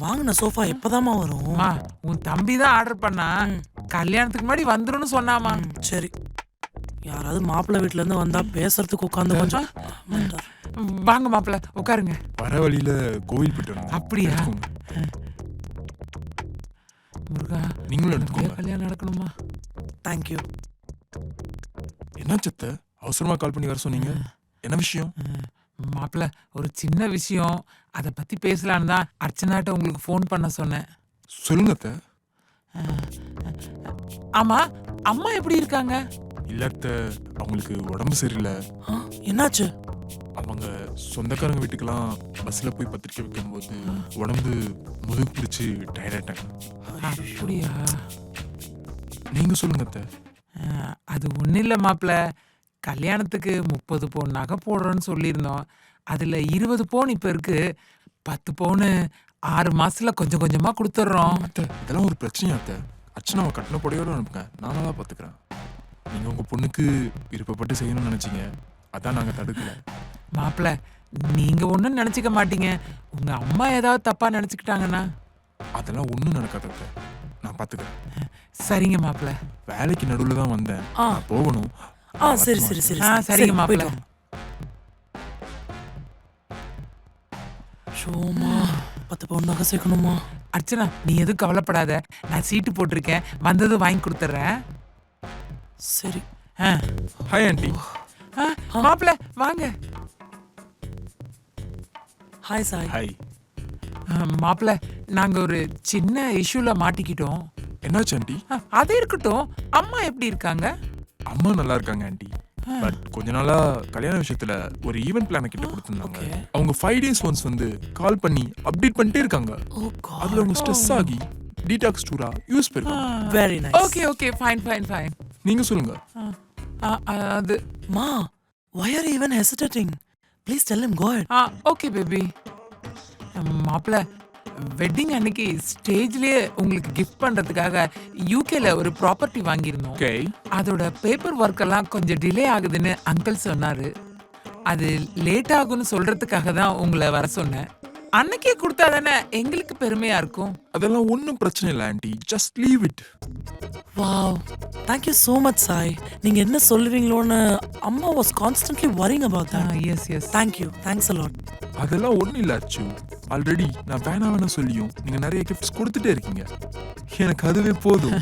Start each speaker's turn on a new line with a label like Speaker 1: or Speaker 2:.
Speaker 1: வாங்கின சோஃபா எப்பதாம்மா வரும்?
Speaker 2: அம்மா உன் தம்பி தான் ஆர்டர் பண்ணா. கல்யாணத்துக்கு முன்னாடி வந்துரும்னு சொன்னாமா.
Speaker 1: சரி, யாராவது மாப்பிள்ளை வீட்ல இருந்து வந்தா பேசுறதுக்கு உட்காந்து கொஞ்சம்
Speaker 2: வாங்க மாப்பிள்ள உட்காருங்க.
Speaker 3: வர வழியில கோவில் போயிட்டு வரணும்.
Speaker 2: அப்படியா?
Speaker 3: எடுத்துக்கோங்க.
Speaker 2: முருகா
Speaker 3: நீங்களும்
Speaker 2: நல்லபடியா
Speaker 3: எடுத்துக்கோங்க.
Speaker 2: கல்யாணம் நடக்கணுமா?
Speaker 1: தேங்க்யூ.
Speaker 3: என்ன சத்த அவசரமா கால் பண்ணி வர சொன்னீங்க? என்ன விஷயம்?
Speaker 2: மாப்பிள்ள ஒரு சின்ன விஷயம், அதை பத்தி பேசலான்னு தான் அர்ச்சனாட்ட உங்களுக்கு ஃபோன் பண்ண சொன்னேன்.
Speaker 3: சொல்லுங்க அத்தை.
Speaker 2: ஆமா, அம்மா எப்படி இருக்காங்க?
Speaker 3: இல்ல அத்தை, அவங்களுக்கு உடம்பு சரியில்லை.
Speaker 1: என்னாச்சு?
Speaker 3: அவங்க சொந்தக்காரங்க வீட்டுக்கெல்லாம் பஸ்ல போய் பத்திரிக்கை வைக்கும்போது உடம்பு முதுகு பிடிச்சி டயர்டாயிட்டாங்க.
Speaker 2: அப்படியா?
Speaker 3: நீங்க சொல்லுங்க அத்தை.
Speaker 2: அது ஒன்றும் இல்லை மாப்பிள்ள, கல்யாணத்துக்கு 30 பவுன் நகை போடுறோன்னு சொல்லியிருந்தோம். அதில் 20 பவுன் இப்போ இருக்கு. 10 பவுன் 6 மாசத்துல கொஞ்சம் கொஞ்சமாக கொடுத்துட்றோம்.
Speaker 3: அத்தை இதெல்லாம் ஒரு பிரச்சனையா அத்தை? அர்ச்சனாவை கட்டின புடையோட அனுப்புங்க, நானும் தான் பார்த்துக்கிறேன். நீங்க உங்க பொண்ணுக்கு விருப்பப்பட்டு செய்யணும்னு நினைச்சீங்க, அதான் நாங்க தடுக்கல.
Speaker 2: மாப்பிள்ள நீங்க ஒன்றும் நினச்சிக்க மாட்டீங்க, உங்க அம்மா ஏதாவது தப்பா நினச்சிக்கிட்டாங்கன்னா?
Speaker 3: அதெல்லாம் ஒண்ணும் நடக்காது அத்தை, நான் பார்த்துக்கிறேன்.
Speaker 2: சரிங்க மாப்பிள்ள.
Speaker 3: வேலைக்கு நடுவில் தான் வந்தேன், நான் போகணும்.
Speaker 1: சரி சரி சரி
Speaker 2: சரிங்க மாப்பிள்ள.
Speaker 1: ஷோமா 10 பவுன் நகை சேர்க்கணுமா?
Speaker 2: அர்ச்சனா நீ எதுவும் கவலைப்படாத, நான் சீட்டு போட்டிருக்கேன், வந்தது வாங்கி கொடுத்துட்றேன்.
Speaker 1: சரி.
Speaker 3: Hi aunty.
Speaker 2: மாப்பிள்ள வாங்க.
Speaker 1: ஹாய் சாய்.
Speaker 3: ஹாய்.
Speaker 2: மாப்பிள்ள நாங்க ஒரு சின்ன இஷ்யூல மாட்டிக்கிட்டோம்.
Speaker 3: என்னாச்சு ஆண்டி?
Speaker 2: அது இருக்கட்டும், அம்மா எப்படி இருக்காங்க?
Speaker 3: அம்மா நல்லா இருக்காங்க ஆண்டி. பட் கொஞ்ச நாளா கல்யாண விஷயத்துல ஒரு ஈவென்ட் பிளான கிட்ட கொடுத்திருந்தாங்க. அவங்க 5 days ஒன்ஸ் வந்து கால் பண்ணி அப்டேட் பண்ணிட்டே இருக்காங்க. அதுல அவங்க ஸ்ட்ரெஸ் ஆகி டீடாக்ஸ் டூரா யூஸ் பண்ணிருக்காங்க.
Speaker 1: Very nice.
Speaker 2: Okay okay fine fine fine.
Speaker 3: நீங்க சொல்லுங்க.
Speaker 2: அது
Speaker 1: மா, why are you even hesitating? Please tell him, go ahead.
Speaker 2: Okay baby. மாப்பிள்ள வெட்டிங் அன்னைக்கு ஸ்டேஜ்லயே உங்களுக்கு கிஃப்ட் பண்றதுக்காக யூகேல ஒரு ப்ராப்பர்ட்டி வாங்கியிருந்தோம்.
Speaker 3: ஓகே.
Speaker 2: அதோட பேப்பர் ஒர்க் எல்லாம் கொஞ்சம் டிலே ஆகுதுன்னு அங்கிள் சொன்னாரு. அது லேட் ஆகும்னு சொல்றதுக்காக தான் உங்களை வர சொன்னேன். அன்னைக்கே கொடுத்தா தானே எங்களுக்கு பெருமையா இருக்கும்.
Speaker 3: அதெல்லாம் ஒன்றும் பிரச்சனை இல்லை aunty, just leave it.
Speaker 1: Wow. Thank you so much, Sai. நீங்க என்ன சொல்லுவீங்களோன்னு அம்மா was constantly worrying about that.
Speaker 2: Yes yes.
Speaker 1: Thank you. Thanks a lot.
Speaker 3: அதெல்லாம் ஒன்றும் இல்லை அச்சு. ஆல்ரெடி நான் வேணாம் சொல்லியும் நீங்க நிறைய கிஃப்ட்ஸ் கொடுத்துட்டே இருக்கீங்க, எனக்கு அதுவே போதும்.